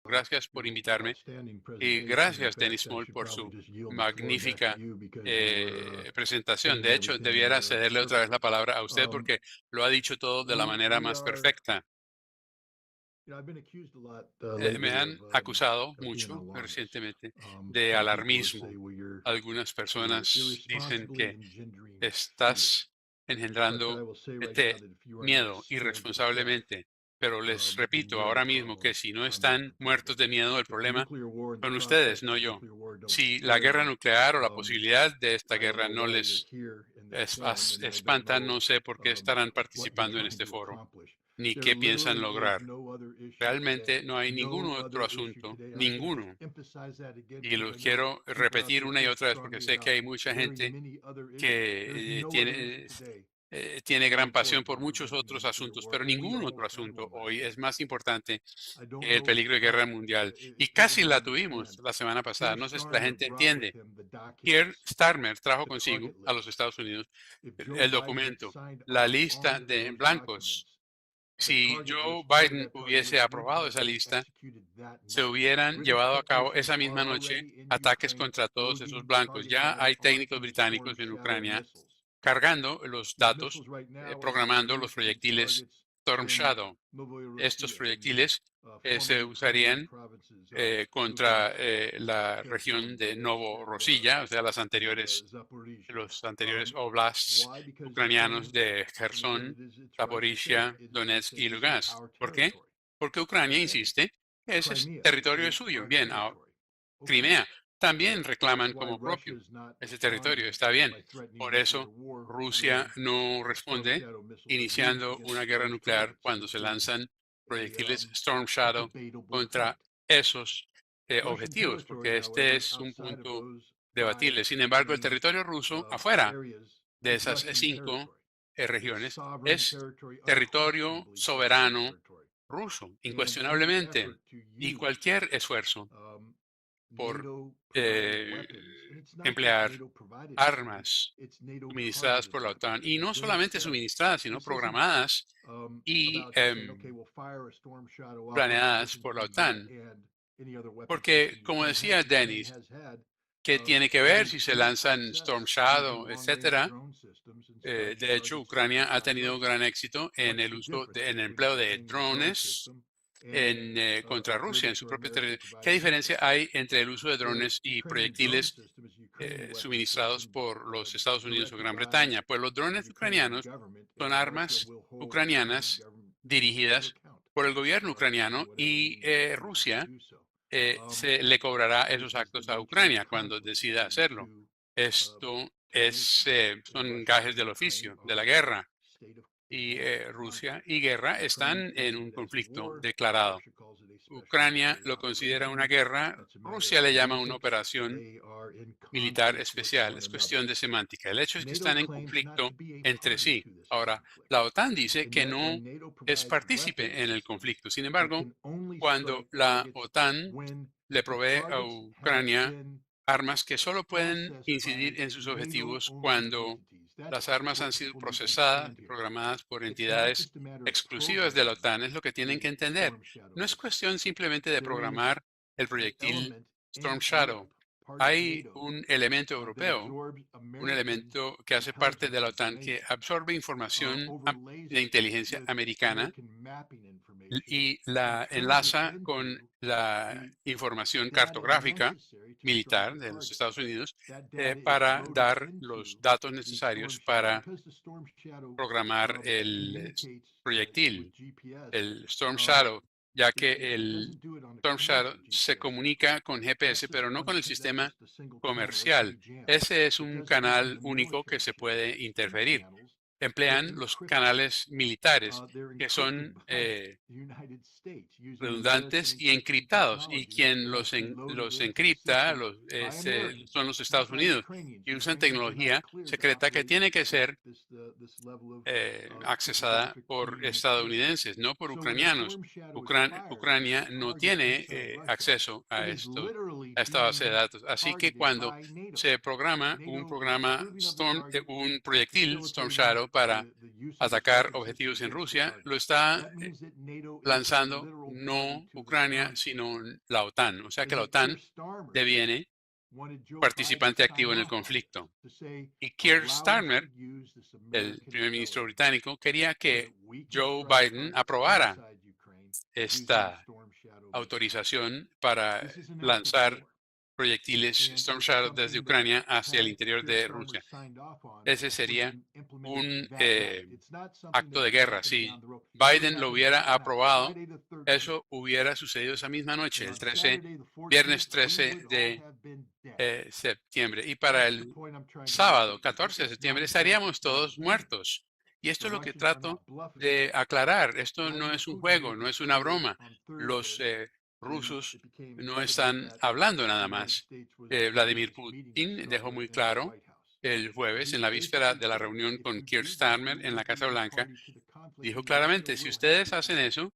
Gracias por invitarme y gracias, Dennis Small, por su magnífica presentación. De hecho, debiera cederle otra vez la palabra a usted porque lo ha dicho todo de la manera más perfecta. Me han acusado mucho recientemente de alarmismo. Algunas personas dicen que estás engendrando miedo irresponsablemente, pero les repito ahora mismo que si no están muertos de miedo, el problema son ustedes, no yo. Si la guerra nuclear o la posibilidad de esta guerra no les espanta, no sé por qué estarán participando en este foro, ni qué piensan lograr. Realmente no hay ningún otro asunto, ninguno. Y lo quiero repetir una y otra vez porque sé que hay mucha gente que tiene gran pasión por muchos otros asuntos, pero ningún otro asunto hoy es más importante que el peligro de guerra mundial. Y casi la tuvimos la semana pasada. No sé si la gente entiende. Keir Starmer trajo consigo a los Estados Unidos el documento, la lista de blancos. Si Joe Biden hubiese aprobado esa lista, se hubieran llevado a cabo esa misma noche ataques contra todos esos blancos. Ya hay técnicos británicos en Ucrania cargando los datos, programando los proyectiles Storm Shadow. Estos proyectiles se usarían contra la región de Novorossiya, o sea, los anteriores oblasts ucranianos de Kherson, Zaporizhia, Donetsk y Lugansk. ¿Por qué? Porque Ucrania insiste que ese territorio es suyo. Bien, ahora, Crimea también reclaman como propio ese territorio. Está bien. Por eso Rusia no responde iniciando una guerra nuclear cuando se lanzan proyectiles Storm Shadow contra esos objetivos, porque este es un punto debatible. Sin embargo, el territorio ruso afuera de esas cinco regiones es territorio soberano ruso, incuestionablemente, y cualquier esfuerzo por emplear armas suministradas por la OTAN, y no solamente suministradas, sino programadas y planeadas por la OTAN. Porque, como decía Dennis, ¿qué tiene que ver si se lanzan Storm Shadow, etcétera? De hecho, Ucrania ha tenido gran éxito en el en el empleo de drones contra Rusia en su propio territorio. ¿Qué diferencia hay entre el uso de drones y proyectiles suministrados por los Estados Unidos o Gran Bretaña? Pues los drones ucranianos son armas ucranianas dirigidas por el gobierno ucraniano y Rusia se le cobrará esos actos a Ucrania cuando decida hacerlo. Esto son gajes del oficio, de la guerra. Y Rusia y guerra están en un conflicto declarado. Ucrania lo considera una guerra, Rusia le llama una operación militar especial, es cuestión de semántica. El hecho es que están en conflicto entre sí. Ahora, la OTAN dice que no es partícipe en el conflicto. Sin embargo, cuando la OTAN le provee a Ucrania armas que solo pueden incidir en sus objetivos cuando las armas han sido procesadas y programadas por entidades exclusivas de la OTAN, es lo que tienen que entender. No es cuestión simplemente de programar el proyectil Storm Shadow. Hay un elemento europeo, un elemento que hace parte de la OTAN que absorbe información de inteligencia americana y la enlaza con la información cartográfica militar de los Estados Unidos para dar los datos necesarios para programar el proyectil, el Storm Shadow, ya que el Storm Shadow se comunica con GPS, pero no con el sistema comercial. Ese es un canal único que se puede interferir. Emplean los canales militares, que son redundantes y encriptados, y quien los encripta son los Estados Unidos, y usan tecnología secreta que tiene que ser accesada por estadounidenses, no por ucranianos. Ucrania no tiene acceso a esta base de datos. Así que cuando se programa un proyectil Storm Shadow para atacar objetivos en Rusia, lo está lanzando no Ucrania, sino la OTAN. O sea que la OTAN deviene participante activo en el conflicto. Y Keir Starmer, el primer ministro británico, quería que Joe Biden aprobara esta autorización para lanzar proyectiles Storm Shadow desde Ucrania hacia el interior de Rusia. Ese sería un acto de guerra. Si Biden lo hubiera aprobado, eso hubiera sucedido esa misma noche, el viernes 13 de septiembre. Y para el sábado 14 de septiembre estaríamos todos muertos. Y esto es lo que trato de aclarar. Esto no es un juego, no es una broma. Los rusos no están hablando nada más. Vladimir Putin dejó muy claro el jueves, en la víspera de la reunión con Keir Starmer en la Casa Blanca, dijo claramente, si ustedes hacen eso,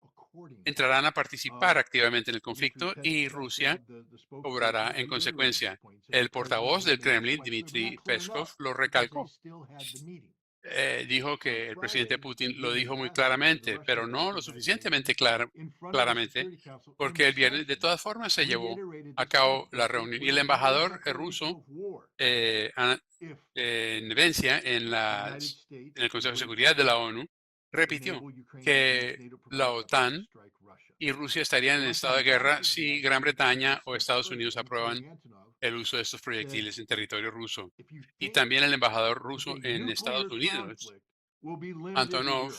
entrarán a participar activamente en el conflicto y Rusia obrará en consecuencia. El portavoz del Kremlin, Dmitry Peskov, lo recalcó. Dijo que el presidente Putin lo dijo muy claramente, pero no lo suficientemente claramente, porque el viernes de todas formas se llevó a cabo la reunión y el embajador ruso en Venecia, en el Consejo de Seguridad de la ONU, repitió que la OTAN y Rusia estarían en estado de guerra si Gran Bretaña o Estados Unidos aprueban el uso de estos proyectiles en territorio ruso. Y también el embajador ruso en Estados Unidos, Antonov,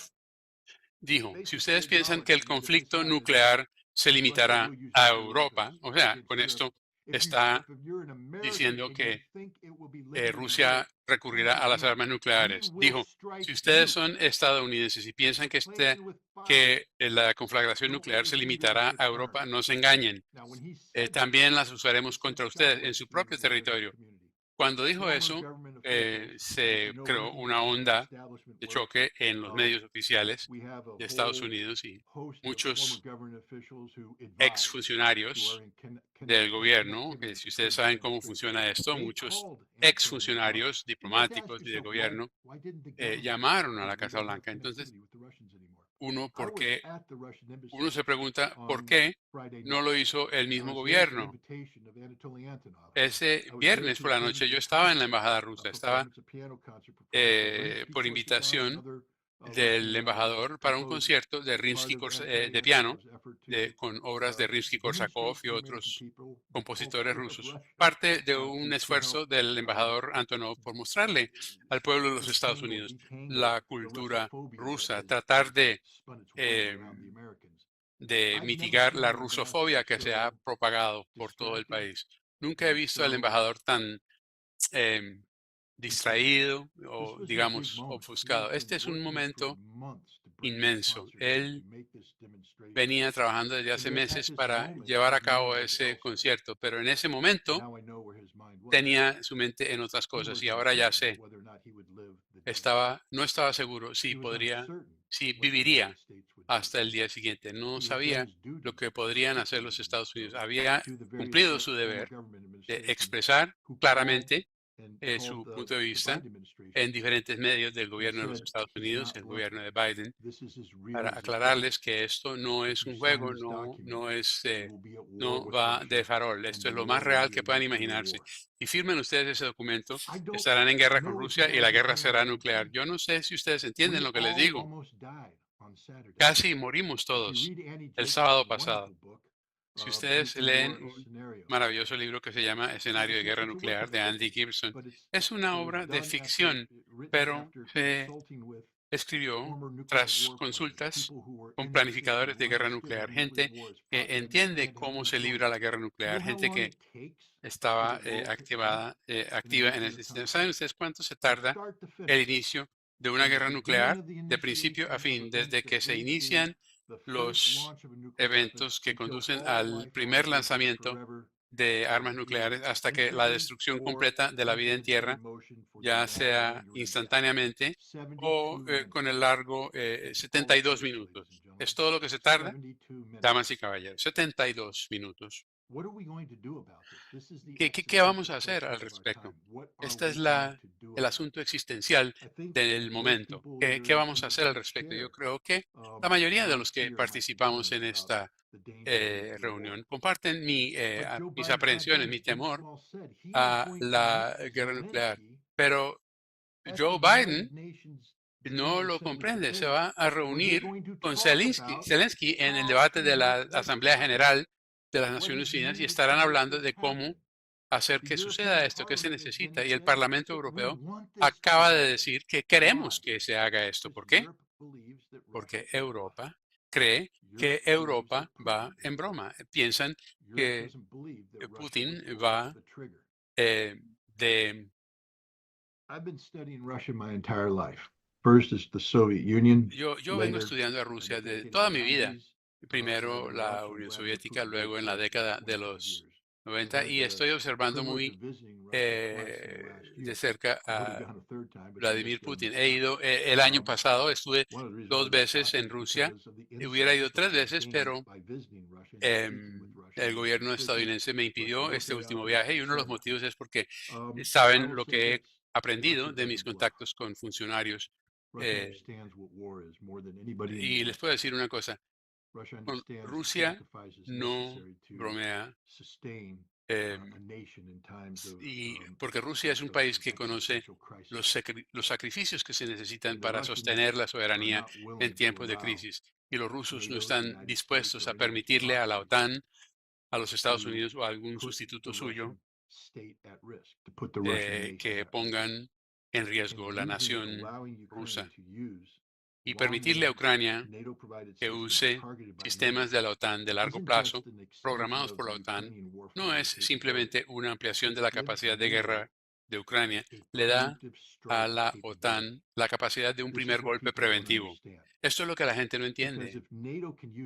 dijo, si ustedes piensan que el conflicto nuclear se limitará a Europa, o sea, con esto está diciendo que Rusia recurrirá a las armas nucleares. Dijo, si ustedes son estadounidenses y piensan que la conflagración nuclear se limitará a Europa, no se engañen. También las usaremos contra ustedes en su propio territorio. Cuando dijo eso, se creó una onda de choque en los medios oficiales de Estados Unidos y muchos exfuncionarios del gobierno, que si ustedes saben cómo funciona esto, muchos exfuncionarios diplomáticos y de gobierno llamaron a la Casa Blanca. Entonces, uno se pregunta por qué no lo hizo el mismo gobierno. Ese viernes por la noche yo estaba en la embajada rusa, estaba por invitación del embajador para un concierto de de piano con obras de Rimsky-Korsakov y otros compositores rusos. Parte de un esfuerzo del embajador Antonov por mostrarle al pueblo de los Estados Unidos la cultura rusa, tratar de mitigar la rusofobia que se ha propagado por todo el país. Nunca he visto al embajador tan distraído o, digamos, ofuscado. Este es un momento inmenso. Él venía trabajando desde hace meses para llevar a cabo ese concierto, pero en ese momento tenía su mente en otras cosas y ahora ya sé, no estaba seguro si viviría hasta el día siguiente. No sabía lo que podrían hacer los Estados Unidos. Había cumplido su deber de expresar claramente su punto de vista en diferentes medios del gobierno de los Estados Unidos, el gobierno de Biden, para aclararles que esto no es un juego, no va de farol. Esto es lo más real que puedan imaginarse. Y firmen ustedes ese documento, estarán en guerra con Rusia y la guerra será nuclear. Yo no sé si ustedes entienden lo que les digo. Casi morimos todos el sábado pasado. Si ustedes leen un maravilloso libro que se llama Escenario de Guerra Nuclear de Andy Gibson, es una obra de ficción, pero se escribió tras consultas con planificadores de guerra nuclear, gente que entiende cómo se libra la guerra nuclear, gente que estaba activa en el sistema. ¿Saben ustedes cuánto se tarda el inicio de una guerra nuclear de principio a fin, desde que se inician los eventos que conducen al primer lanzamiento de armas nucleares hasta que la destrucción completa de la vida en tierra, ya sea instantáneamente o con el largo 72 minutos? Es todo lo que se tarda, damas y caballeros, 72 minutos. ¿Qué vamos a hacer al respecto? Este es el asunto existencial del momento. ¿Qué vamos a hacer al respecto? Yo creo que la mayoría de los que participamos en esta reunión comparten mis aprehensiones, mi temor a la guerra nuclear. Pero Joe Biden no lo comprende. Se va a reunir con Zelensky en el debate de la Asamblea General de las Naciones Unidas y estarán hablando de cómo hacer que suceda esto que se necesita. Y el Parlamento Europeo acaba de decir que queremos que se haga esto. ¿Por qué? Porque Europa cree que Europa va en broma. Piensan que Putin va eh, de... Yo vengo estudiando a Rusia de toda mi vida. Primero la Unión Soviética, luego en la década de los 90, y estoy observando muy de cerca a Vladimir Putin. He ido el año pasado, estuve 2 veces en Rusia. Hubiera ido 3 veces, pero el gobierno estadounidense me impidió este último viaje y uno de los motivos es porque saben lo que he aprendido de mis contactos con funcionarios. eh, y les puedo decir una cosa, con Rusia no bromea, em, y porque Rusia es un país que conoce los sacrificios que se necesitan para sostener la soberanía en tiempos de crisis. Y los rusos no están dispuestos a permitirle a la OTAN, a los Estados Unidos o a algún sustituto suyo que pongan en riesgo la nación rusa. Y permitirle a Ucrania que use sistemas de la OTAN de largo plazo, programados por la OTAN, no es simplemente una ampliación de la capacidad de guerra de Ucrania, le da a la OTAN la capacidad de un primer golpe preventivo. Esto es lo que la gente no entiende,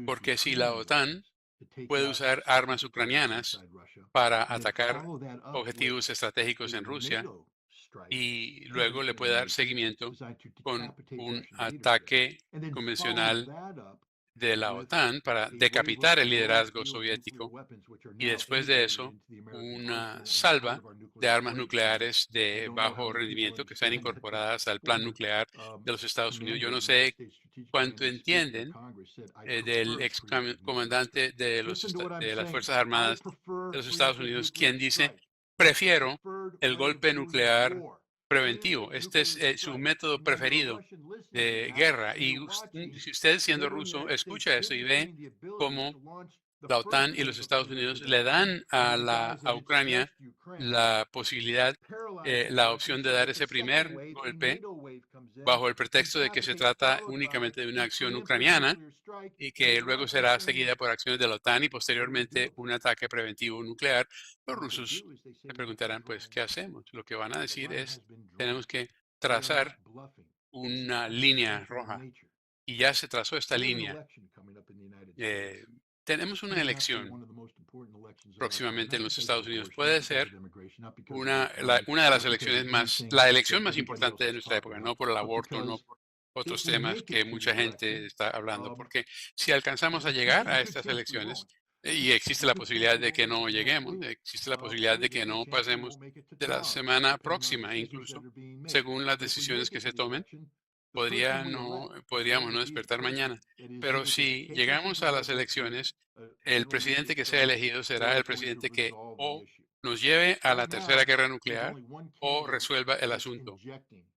porque si la OTAN puede usar armas ucranianas para atacar objetivos estratégicos en Rusia y luego le puede dar seguimiento con un ataque convencional de la OTAN para decapitar el liderazgo soviético y después de eso una salva de armas nucleares de bajo rendimiento que están incorporadas al plan nuclear de los Estados Unidos. Yo no sé cuánto entienden del ex comandante de las Fuerzas Armadas de los Estados Unidos, quien dice, prefiero el golpe nuclear preventivo. Este es su método preferido de guerra. Y si usted siendo ruso escucha eso y ve cómo la OTAN y los Estados Unidos le dan a Ucrania la posibilidad, la opción de dar ese primer golpe bajo el pretexto de que se trata únicamente de una acción ucraniana y que luego será seguida por acciones de la OTAN y posteriormente un ataque preventivo nuclear, los rusos se preguntarán, pues, ¿qué hacemos? Lo que van a decir es, tenemos que trazar una línea roja. Y ya se trazó esta línea. Eh, tenemos una elección próximamente en los Estados Unidos. Puede ser una de las elecciones la elección más importante de nuestra época, no por el aborto, no por otros temas que mucha gente está hablando, porque si alcanzamos a llegar a estas elecciones, y existe la posibilidad de que no lleguemos, existe la posibilidad de que no pasemos de la semana próxima, incluso, según las decisiones que se tomen, podríamos no despertar mañana. Pero si llegamos a las elecciones, el presidente que sea elegido será el presidente que o nos lleve a la tercera guerra nuclear o resuelva el asunto.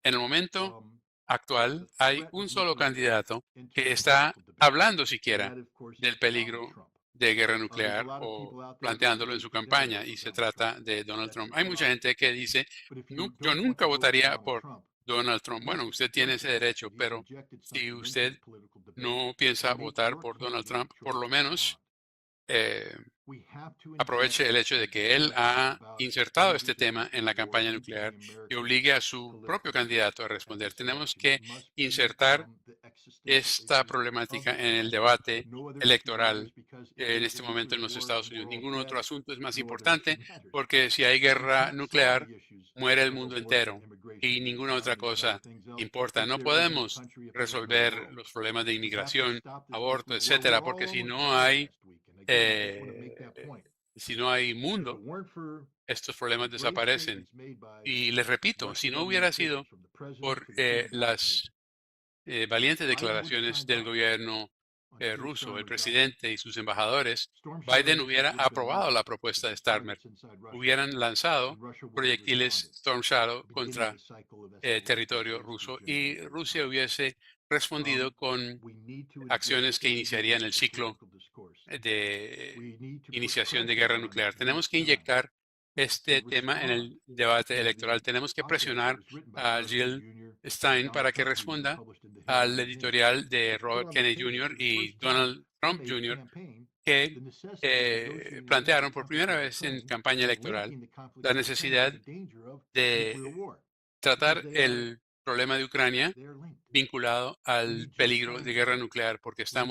En el momento actual hay un solo candidato que está hablando siquiera del peligro de guerra nuclear o planteándolo en su campaña y se trata de Donald Trump. Hay mucha gente que dice, Yo nunca votaría por Donald Trump". Bueno, usted tiene ese derecho, pero si usted no piensa votar por Donald Trump, por lo menos eh, aproveche el hecho de que él ha insertado este tema en la campaña nuclear y obligue a su propio candidato a responder. Tenemos que insertar esta problemática en el debate electoral en este momento en los Estados Unidos. Ningún otro asunto es más importante porque si hay guerra nuclear, muere el mundo entero y ninguna otra cosa importa. No podemos resolver los problemas de inmigración, aborto, etcétera, porque si no hay eh, Si no hay mundo, estos problemas desaparecen. Y les repito, si no hubiera sido por las valientes declaraciones del gobierno ruso, el presidente y sus embajadores, Biden hubiera aprobado la propuesta de Starmer. Hubieran lanzado proyectiles Storm Shadow contra territorio ruso y Rusia hubiese respondido con acciones que iniciarían el ciclo de iniciación de guerra nuclear. Tenemos que inyectar este tema en el debate electoral. Tenemos que presionar a Jill Stein para que responda al editorial de Robert Kennedy Jr. y Donald Trump Jr. que plantearon por primera vez en campaña electoral la necesidad de tratar el problema de Ucrania vinculado al peligro de guerra nuclear, porque están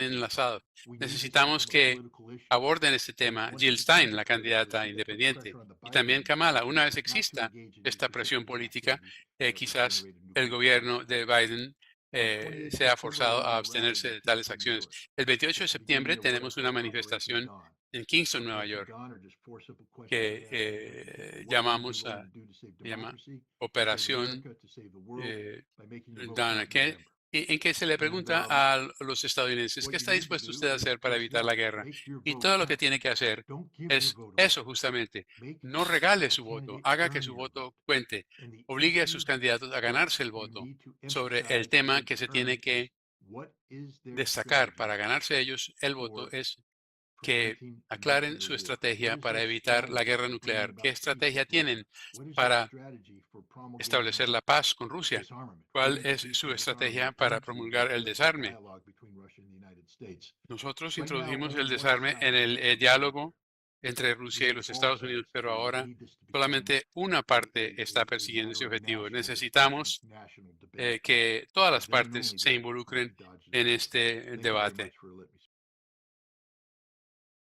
enlazados. Necesitamos que aborden este tema Jill Stein, la candidata independiente, y también Kamala. Una vez exista esta presión política, quizás el gobierno de Biden sea forzado a abstenerse de tales acciones. El 28 de septiembre tenemos una manifestación en Kingston, Nueva York, que se llama Operación Dana, en que se le pregunta a los estadounidenses, ¿qué está dispuesto usted a hacer para evitar la guerra? Y todo lo que tiene que hacer es eso justamente. No regale su voto, haga que su voto cuente, obligue a sus candidatos a ganarse el voto sobre el tema que se tiene que destacar para ganarse ellos el voto es que aclaren su estrategia para evitar la guerra nuclear. ¿Qué estrategia tienen para establecer la paz con Rusia? ¿Cuál es su estrategia para promulgar el desarme? Nosotros introdujimos el desarme en el diálogo entre Rusia y los Estados Unidos, pero ahora solamente una parte está persiguiendo ese objetivo. Necesitamos que todas las partes se involucren en este debate.